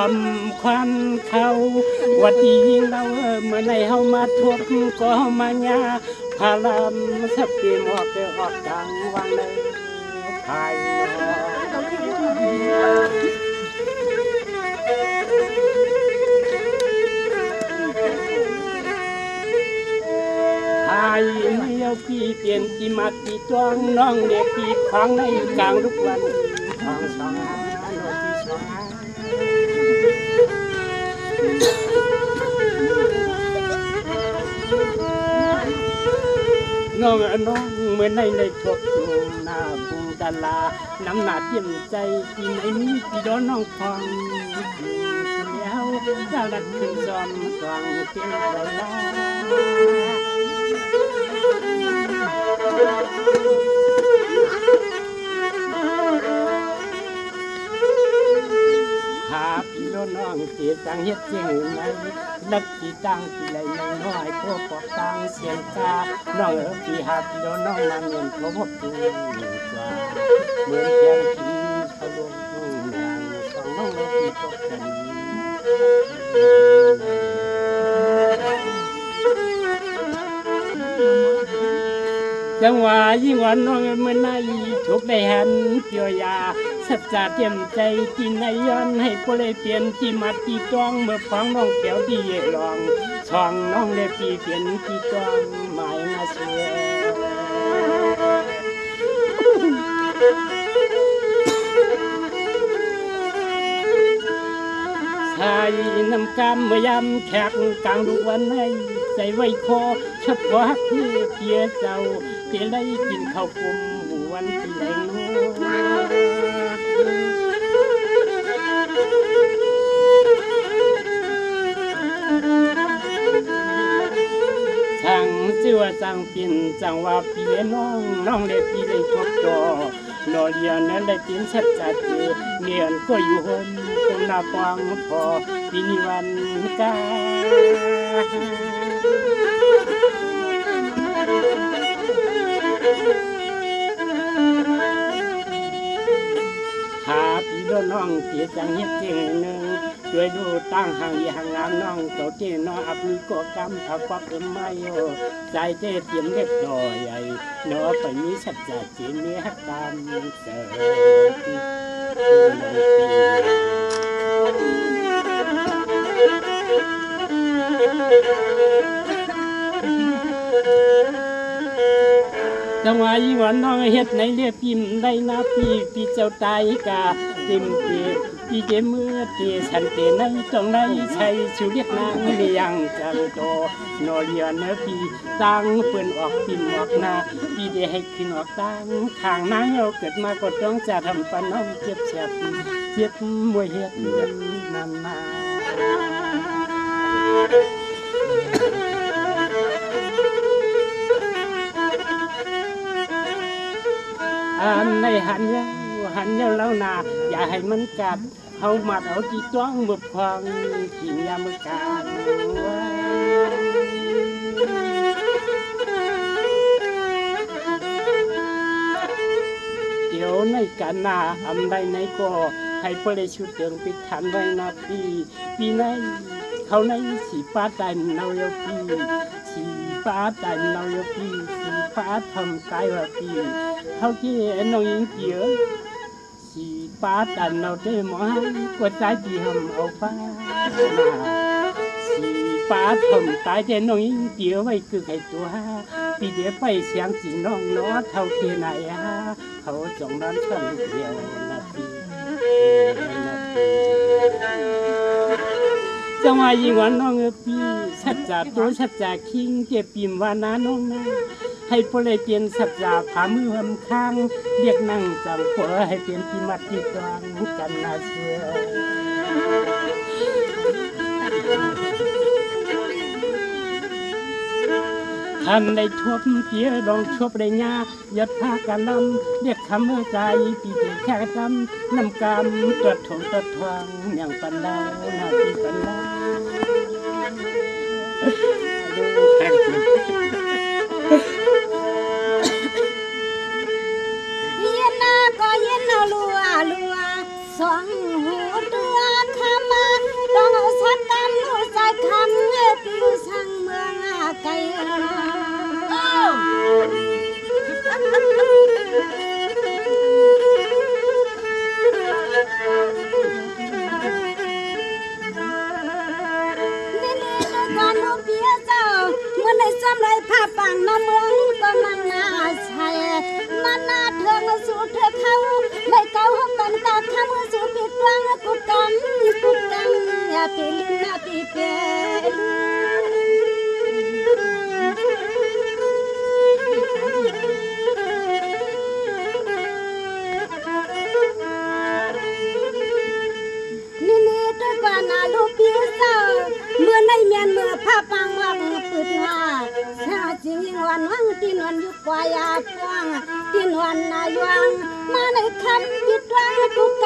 อมควันเขาวัดดียิ่งเราเมื่อในเฮามาทบก็มาญาพาลำสับปีหมอกออกกลางวังในภายนอกไอ้ไม่เอาพี่เปลี่ยนกี่มากี่ตัวน้องเด็กพี่ของในกลางทุกวันทองสองน้องน้องเมื่อในทบหน้าบุงดาลาน้ำหนาเยี่ยมใจที่ไหนมีพี่ดอนน้องฟังแล้วจะรักขึ้นจอมกลางเตียงดาลาหาพี่ดอนน้องเสียจังเฮ็ดเจียงไหนนักที่ตั้งที่ไหนน้อยพวกปอกตั้งเสียงกาน้องพี่หาพี่ดอนน้องมาเมียนพบตัวกว่าเหมือนแกงพี่เขาลงนางสองน้องพี่ตกกันจังหวะยิ่งวันน้องเมื่อนายีถูกได้หันเปียวยาสัจจะเต็มใจกินในย้อนให้ผู้เลยเปลี่ยนที่มัดที่ต้องเมื่อฟังน้องแก้วดีลองช่องน้องเลยปีเปลี่ยนที่ต้องหมายมาเชื่อชายน้ำกำเมื่อยำแขกกลางดุวันให้ใจไว้คอเฉพาะที่เพียเจ้าเพียได้กินข้าวปุ้มวันที่แรงช่างชื่อว่าช่างปิ่นจังว่าพี่เลยน้องเลยพี่เลยทบต่อนอเลียนนั้นได้กินชัดจัดเนียนก็อยู่ห่มตรงหน้าปางพอปีนิวันกาหาพี่โดนน้องเสียจังเฮ็ดเจงหนึ่งด้วยดูตั้งห่างอย่างงามน้องโตเจน้องอับมีก็กำทักปักไม่โอใจเจเตรียมเล็บดอยใหญ่เนาะไปมีสัจจะจีนเนื้อตามเสิจังหวะยิ่งวันน้องเฮ็ดในเรียบพิมพ์ได้นาพี่เจ้าตายกาเต็มเปียพี่เจมือเตียฉันเตในตรงในใช้ชูเรียกนางเลี้ยงจังโตนอเลียนพี่ตั้งเปิ้นออกพิมพ์ออกหน้าพี่ได้ให้ขึ้นออกตั้งทางนางเอาเกิดมาก็ต้องจะทำปนน้องเจ็บแฉบเจ็บมวยเฮ็ดนานมาอันในหันยาวแล้วนาอย่าให้มันกัดเอามัดเอาที่ต้องมือพองกินยามือกันเดี๋ยวในกันนาอำใดในก็ให้เปรชุดเดิงปิดทันไว้นาปีในเขาในสีป้าแต่เนาเยปีสีป้าแต่เนาเยปีสีป้าทำกายว่าปีเขาที่น้องยิงเกี่ยวสีป้าแต่เนาเด้หมอกว่าใจที่ทำเอาป้าสีป้าทำกายแต่น้องยิงเกี่ยวไว้คือใครตัวปีเดียวไปเสียงสีน้องน้อเท่าที่ไหนเขาจงนั้นคนเดียวนาทีจังหวะยิ่งวันน้องพี่สัจจะตัวสัจจะคิงเจ็บปิ่มวานาน้องนะให้พลเลยเปลี่ยนสัจจะผามือหำข้างเรียกนั่งจังเปิดให้เปลี่ยนที่มัดที่กลางกันนาเชื่อท่านได้ทบเพียลองทบได้ยายัดผ้ากันลำเรียกคำเมื่อใจปีเดียแค่จำน้ำกำตัวถงตัวทวงอย่างปันดาวนาทีปันดาวเย็นนาก็เย็นเอาลัวสองหูเตือนทำมา นาลูกพี่เจ้าเมื่อในเมียนเมื่อผ้าปังวังปืดว่าชาจริงวันวังที่นอนอยู่กว่ายาฟางที่นอนนายวังมาในคำที่ตวงทุกก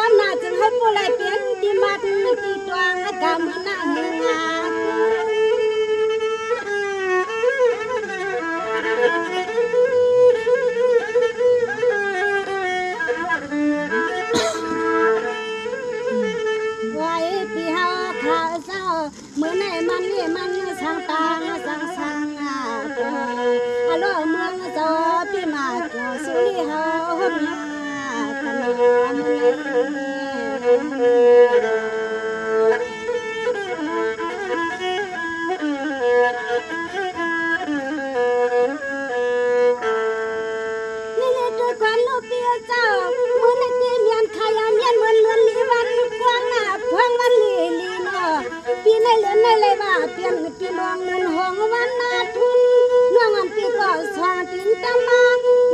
ำน่าจึงให้ผู้ไล่เปลี่ยนที่มัดที่ตวงกำน่าเฮงาเมื่อไหนมันนี่มันสังตาสังอารมณ์เมืองจอพี่มาจอสุริเฮามากันนี่เลยตัวควันลูกพี่เจ้าเมื่อไหนที่เมียนขยามเมียนเหมือนลีวันกว้างหน้าพวงวันลีเนาะปีในเลือนในเลยว่าเปลี่ยนปีน้องเงินห้องวันนาทุนน้องอันปีก็สว่างตินตะมา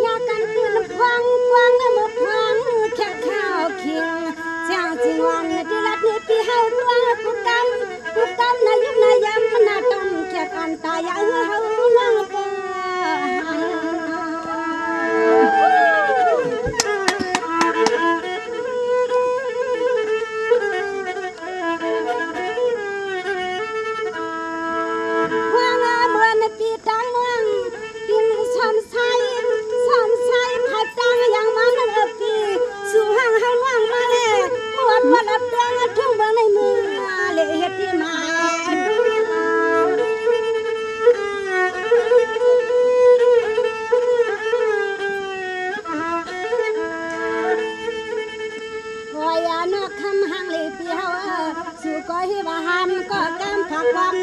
อยากกันปีนพวงกว้างน้ำมือพวงแค่ข้าวเคียงเจ้าจริงวันที่รัดนี่ปีเฮาตัวกุกำนายุบนายำนาต้มแค่กันตายาเฮาน้องปอปีตังวังกินซ้ำใส่ผัดตังอย่างมันปีสู่ห้างเฮาว่างมาแล้วหมดวันละเดือนทุ่งเบิ่งในมือเละเฮ็ดที่มาคอยนอกคำห้างเลยปีเฮาสู่ก็ให้ว่าหำก็กำผักวัน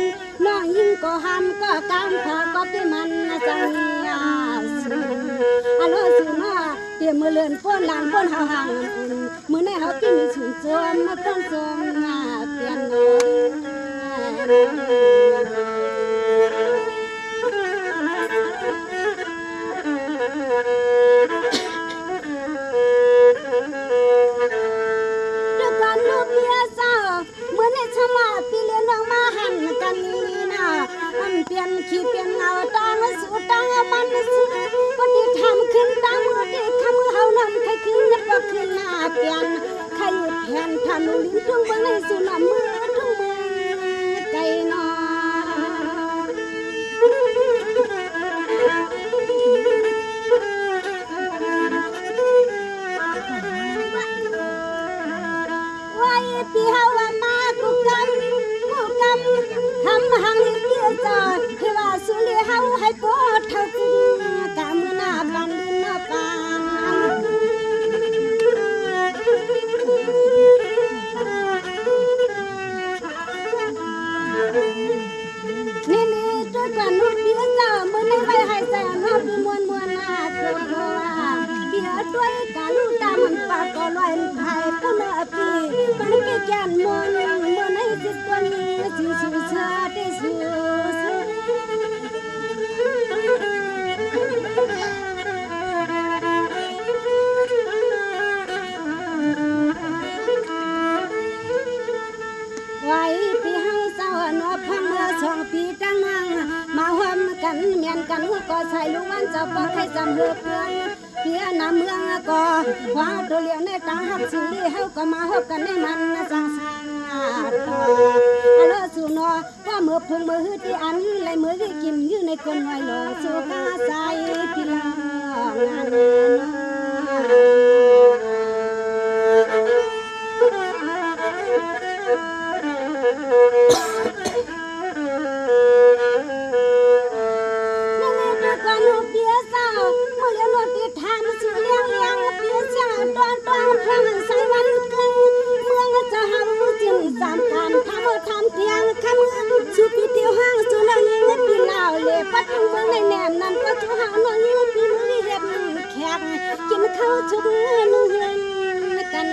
น้องยิ่งก็หำก็กำผักก็ที่มันจังยาสูฮัลโหลสูมาเตรียมมือเลื่อนป้นหลังป้นเฮาห่างมือในเฮาที่มีสูงโจมมาต้นโจมงาเปลี่ยนเปลี่ยนขี้เปลี่ยนเงาตางสู่ตางมันสู่วันที่ทำขึ้นตามมือที่คำเฮานำใครขึ้นนับก็ขึ้นหน้าเปลี่ยนใครอยู่แทนทำลิ้นทุ่งเบิ่งในสู่น้ำมือทุ่งมือใจนอไว้ปีเฮาว่ามากุกำทำหังเตี้ยจอคือว่าสุริเฮาให้ปวดเท่ากินกะมือหน้าปันดินหน้าปานนี่ตัวกันนุ่มเบี้ยจ้ามือในใบให้ใส่หน้าปีมวนหน้าตัวเบี้ยด้วยกะลูกตามันปากก็ลอยไทยผู้เนื้อปีมันเกแกนมวนในจิตตัวนี้สิสุชาติสุไว้ปีเฮาเศร้าเนาะพังเมื่อสองปีตั้งนั่งมาห่วมกันเมียนกันก็ใส่ลูกวันเจ้าก็ให้จำเฮือเพื่อนเพียน้ำเมืองก็คว้าตัวเลี้ยงในตาหักสุริเฮาก็มาฮบกันในมันสังฮัลโหลสูนอว่ามือพึ่งมือหื้อที่อันเลยมือที่กินอยู่ในคนไว้หลอสูกาใส่พิลางานสามการทำเพียงคำสุพิเที่ยวห้างสุนังเงินปีลาวเล่ปัดเมืองในแนมนั้นก็ชูหางน้อยเงินปีมือเห็ดแขกกินข้าวชุบเงินเฮือนกัน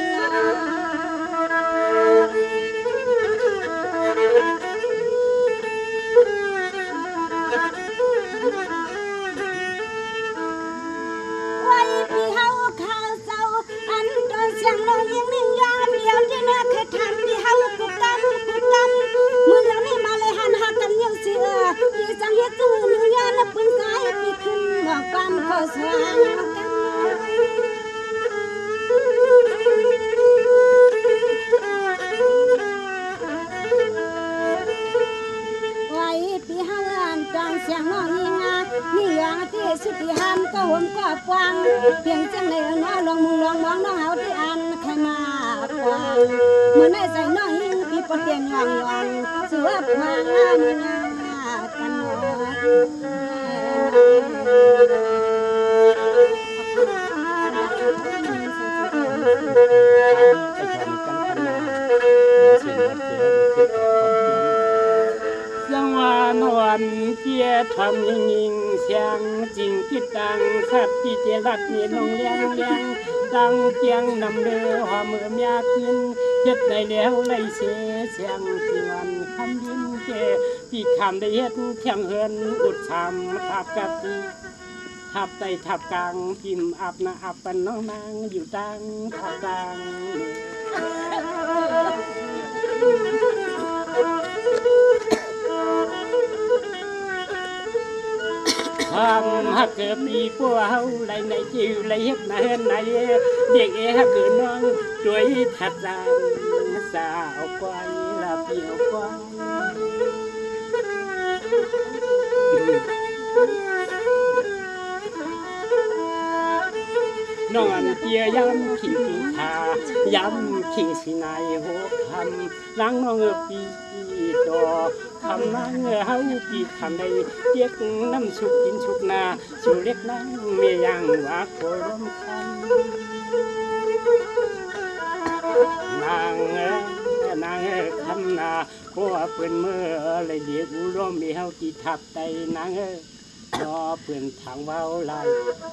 ก็หวนก็ปวางเพียงจังในน้อลองมุงลองมองน้องเฮาที่อันใครมาปวางเมื่อในใส่น้องหิ้งพี่ปะเตียงยองยองสือว่าปวางมืองากันน้ยังว่านอนเกียทำยิงเสียงจริงที่ตังขัดที่เจรัดนี่น้องเลี้ยงดังเกียงนำเดือหอมเมื่อเมียขึ้นเฮ็ดได้แล้วไล่เสียงจริงอันคำยิ้มแก่พี่คำได้เฮ็ดเที่ยงเฮินอุดชำทับกับพี่ ทับไตทับกลางพิมพ์อับนะอับปันน้องนางอยู่ดังทับกลางความฮักเกิดปีพวกเฮาไหลในจิ๋วไหลเฮ็ดนาเฮ็ดไหนเด็กฮักเกิดน้องด้วยทัดจางสาวกวายลาเปียวกวายนอนเตียย้ำขิงปีชาย้ำขิงสีนายหัวคำล้างน้องปีดอคำล้างเฮาปีคำใดเรียกน้ำชุกกินชุกนาชูเล็กนั่งเมียยังว่าโคลมคำนางคำนาเพราะว่าเปิ้นเมื่อเลยเดียกูร้องมีเฮาที่ทับไตนางรอเพื่อนทางเว้าลาย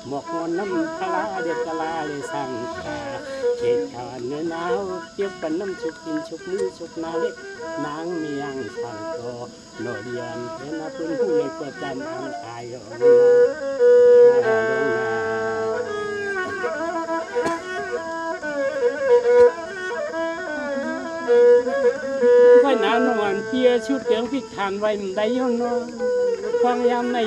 หมอกมนน้ำพลาเด็ดกะลาเลยสั่งขาเขตขาวเนื้อหนาวเกี่ยวปันน้ำชุกกินชุกมือชุกนาเล็กนางเมียงสั่งโตโนเดียนเห็นเพื่อนผู้เล็กก็จันอันตายลงไว้หนานอนเปียชุดเตียงพิธานไว้มันได้ย้อนน้องฟังยามใน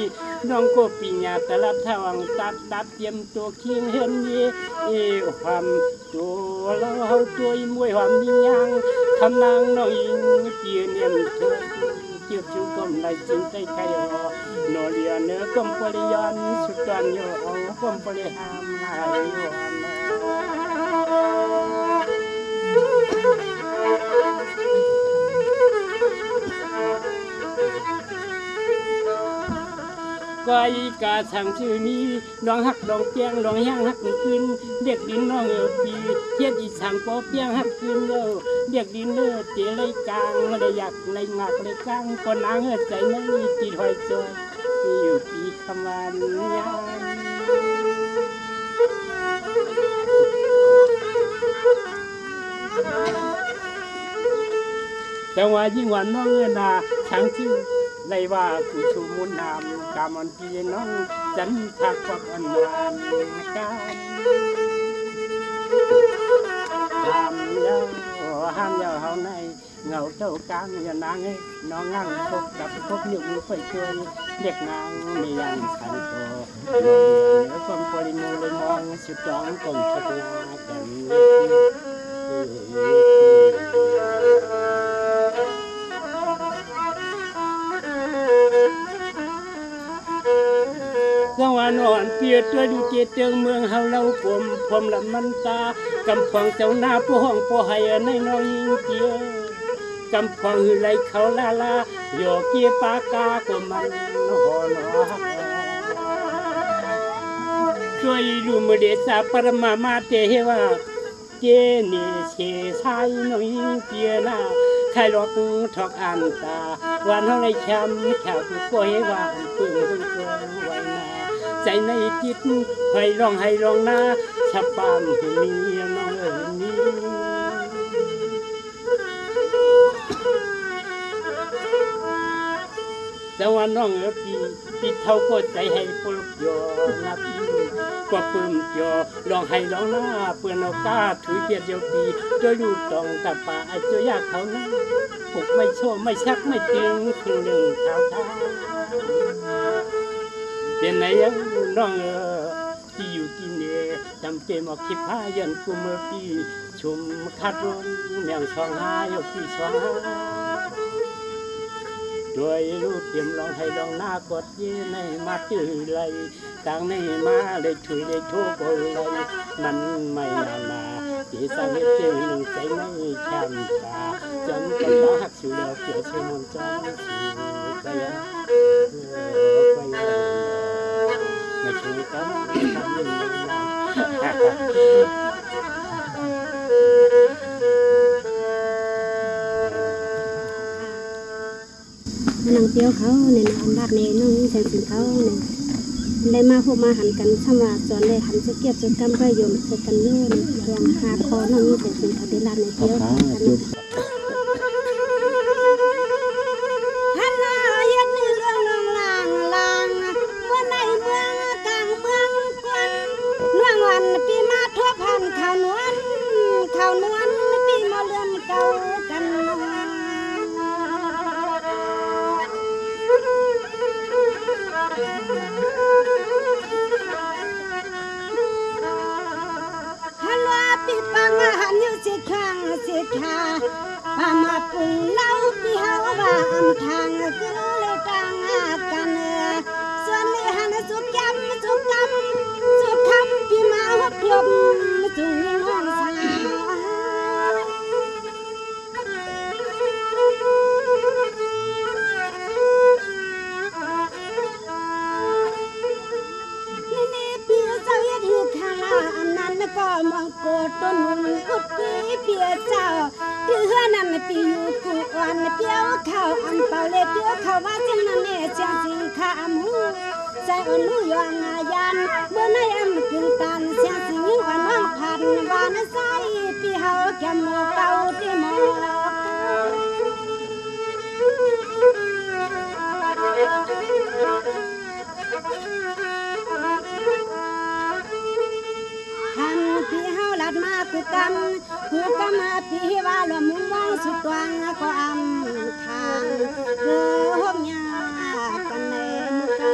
น้องก็ปีญาแต่ละทางตัดเตรียมตัวเคียงเห็นเยความตัวเราเฮาตัวมวยความยิ่งยังคำนางน้องยิงเปียเนียมเธอเกี่ยวชูกลมไหลจึงใจใครโนเลียเนื้อกลมปริยันสุดตันโยกลมปริหามหายโยก้อยกาสั่งชื่อนี้น้องหักดองเปียงน้องย่างหักขึ้นเด็กดินน้องปีเทียดอีสั่งปอเปียงหักขึ้นเด็กดินเตี๋ยเลยกลางเลยอยากเลยหนักเลยกลางคนนางใจไม่จีถอยจอยอยู่ปีคำวันยาแต่ว่ายิ่งวันน้องนาช่างชื่อเลยว่าผู้ชูมุนนามกามันพี่น้องจันทักวักอันวานกันห้ามยาวเฮาในเงาเจ้ากลางอย่านางน้องงั่งพบกับพบอยู่มือไฟช่วยเด็กนางมียังสันโตเนื้อความปริมูเลยมองสุดจ้องกลมชักนากันสวรรค์อ่อนเปียตัวดูเจเตืองเมืองเฮาเล่าผมละมันตากำพองเจ้าหน้าผู้ห้องผู้ให้ในน้อยยิงเกียกำพองหือไหลเขาลาโยเกียปากาก็มันหอนช่วยดูมือเดชาปรมามาเตเหว่าเจเนเชชายน้อยยิงเกียนาใครหลอกทอกอันตาวันเฮาในช้ำแขวผู้ป่วยว่าปึ้งไว้นาใจในจิตให้ร้องนาชับปามผู้มีน้องนี้แต่ว่าน้องปีเท่าก็ใจให้ปลุกยอนาปีกว่าปื้มยอร้องให้ร้องนาเปื่อนเอาก้าถุยเปียดเดียวปีโดยดูตองตาป่าไอ้เจ้ายากเขานะปลุกไม่โชว์ไม่ชักไม่ตึงคือหนึ่งเท้าท่าเป็นไหนยังน้องที่อยู่ที่นี่จำเป็นมาคิดพายันกุมปีชุมคัดร้อนแมวช่องหายปีช่องหาด ด้วยรูปเตรียมร้องให้ร้องหน้ากดยีในมาตื้อไหลต่างในมาเลยช่วยเลยทุกข์เลยมันไม่นาที่สร้างเหตุเจอหนึ่งใจไม่แคมตาจนกระหักสู่แล้วเกี่ยวเชื่อมนจอมสู่ไปไม่ช่วยกันทำยังไงนางเตี้ยวเขาเนี่ยนะอันบาดเนี่ยน้องแสงสินเขาเนี่ยได้มาพบมาหันกันช่างว่าสอนได้หันจะเก็บจะกำไรยมจะกันเยอะในช่วงหาคอน้องแสงสินเขาได้ลานในเตี้ยวฮันนาเย็นนี่เรื่องลางลางเมื่อในเมืองกลางเมืองกวนเนื่องวันปีมาทั่วพันข้าวนวลปีมาเลื่อนเก่ากันฮัลโหลปีปังหันอยู่สิข้างสิขาปามาปุงเล่าปีเฮาว่าอำทางคือเลยต่างกันส่วนนี้หันสุกยำสุกคำปีมาหัวพลมจุงน้องสาวอันนั้นก็มังโกต้นอุดปีเปียเจ้าที่เฮือนั้นปีอยู่กูอ่อนเปียวเข้าอันเปาเลเปียวเข้าว่าจังนั้นเจียงสิงข้ามูใจอ่อนรู้ยองอายันเมื่อในอันกินตันเจียงสิงอ่อนว่างพันวานใส่ปีเฮาแก่หมูเก่าที่หมอกหันพี่เฮาลัดมาคือกันหูกำมาพี่ว่าละมุมมองสุดวางก็อำทางหบยากันในมือไกล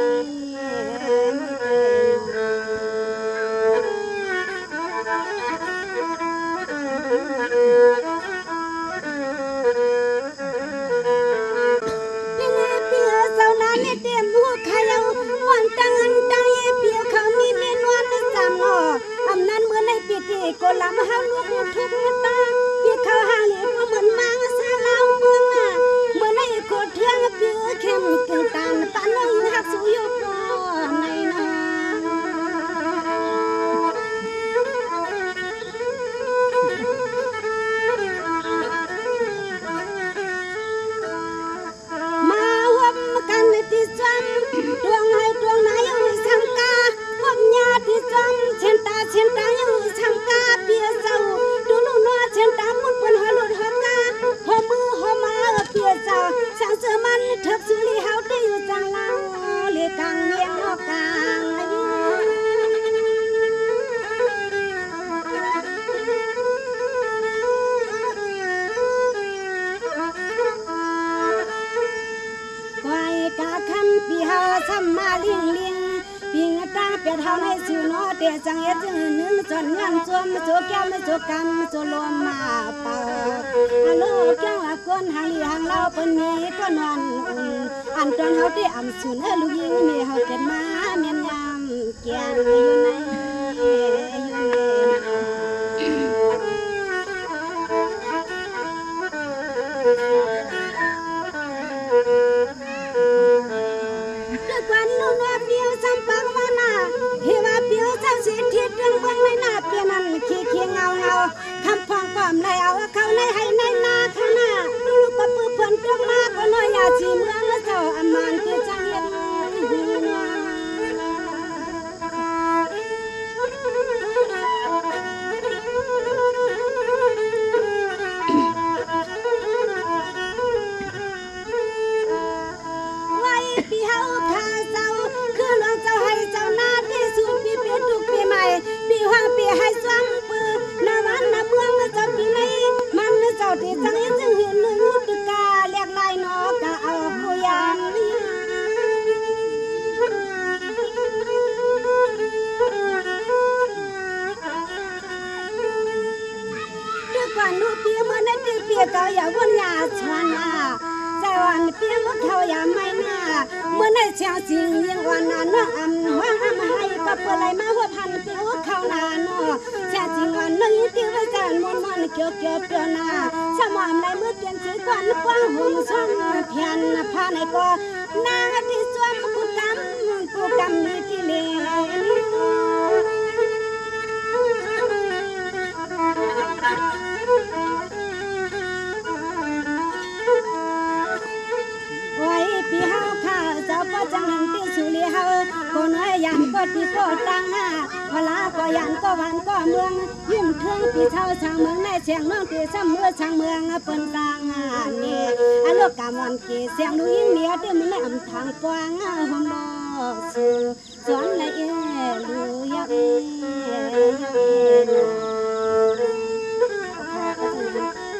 เจ้านั้นเตรียมหัวขยาววันตั้งเยี่ยเปียเขามีเมนวันสามหนออำนั้นเมื่อในปีที่ก็ลำหาลูกทุกตาปีเขาหาเหลียวเหมือนมังสาลาวเมืองเมื่อในโคตรเทืองเปียเข้มกึ่งตาลปานน้องหักสู้อยู่ปอในนาที่จำดวงให้ดวงไหนอยู่สังกาพบญาติจำเช่นตาอยู่สังกาเปียเจ้าดูลูกน้อเช่นตามุดบนหัวหลุดหัวกาหัวมือหัวมาเปียเจ้าสังเสือมันเถิบสุริเฮาที่อยู่จังเล่าเลียกังเมียงนอกกางกาคำปีเฮาซ้ำมาลิงปีงตาเปียเฮาในสิวนอเตะจังเอจึงนึงจนยังจวมโจแก้มโจกำโจลมมาเป่าฮัลโหลแก้วก้นหางลีหางเล่าเปิ้นมีก้นวันอุ่นอันตอนเฮาที่อำสุนลูกยิงมีเฮาเกิดมาเมียนยามเกียนอยู่ในสิทธิตรึงเบื้องในหน้าเปียนันขี้เงาคำพองความในเอาเขาในให้ในนาข้างหน้าลูกก็ปื้อเพื่อนตรงมากก็น้อยอยาชีเมืองและเจ้าอำมานคือจังเฮ็ดไว้พี่เฮาข้าเจ้าคือหลวงเจ้าให้เจ้าหน้าที่สู่ปีเปียทุกปีใหม่ปีหางปีให้ซ้ำปืนนาวันนาเมืองเจ้าปีนี้มันเจ้าที่จังจึงเห็นยุตกาเรียกลายนอกะเอาผู้ยามด้วยกว่านูเปียเมื่อนั้นเปียเก่าอย่าวนยาชวนาใจ วันเปียงเขายามไม่น่าเมื่อในเชียงจริงยังวันนั้นน้องอำว่างอำให้ก็เปิดไหลมาหัวพันเปียงเขานานอเชียงจริงวันน้องยิ่งติ้วไว้จานมวนมันเกี่ยวเปลือนาสมอมไหลเมื่อเปลี่ยนชื่อกวนกว้างหุ่นช่องเพียนผ้าในก็นางที่สวมกูกำมีกิเลสไว้ปีเฮาข้าเจ้าพ่อจังหันตีสุรีเฮาก็น้อยยันก็ตีก็ตังหาพลาก็ยันก็วันก็เมืองยิ้มเครื่องปีเท่าช่างเมืองในเชียงเมืองปีซ้ำเมื่อช่างเมืองเปิ้นตังนี่อลูกกำวันเกเสียงดูยิ่งเมียเดือมันในอำทางกว้างหอมบ่สู่สอนละเอลูยะ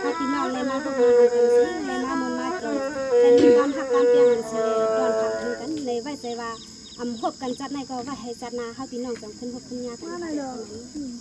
ถ้าพี่น้องเลยมาพวกเราจังสิเลยมามนมาจนแต่มีความหักการเปลี่ยนหันสิย้อนขับถึงกันเลยไว้ใจว่าพบกันจัดในก็ว่าให้จัดนาเฮาพี่น้องจังขึ้นพบขึ้นยากัน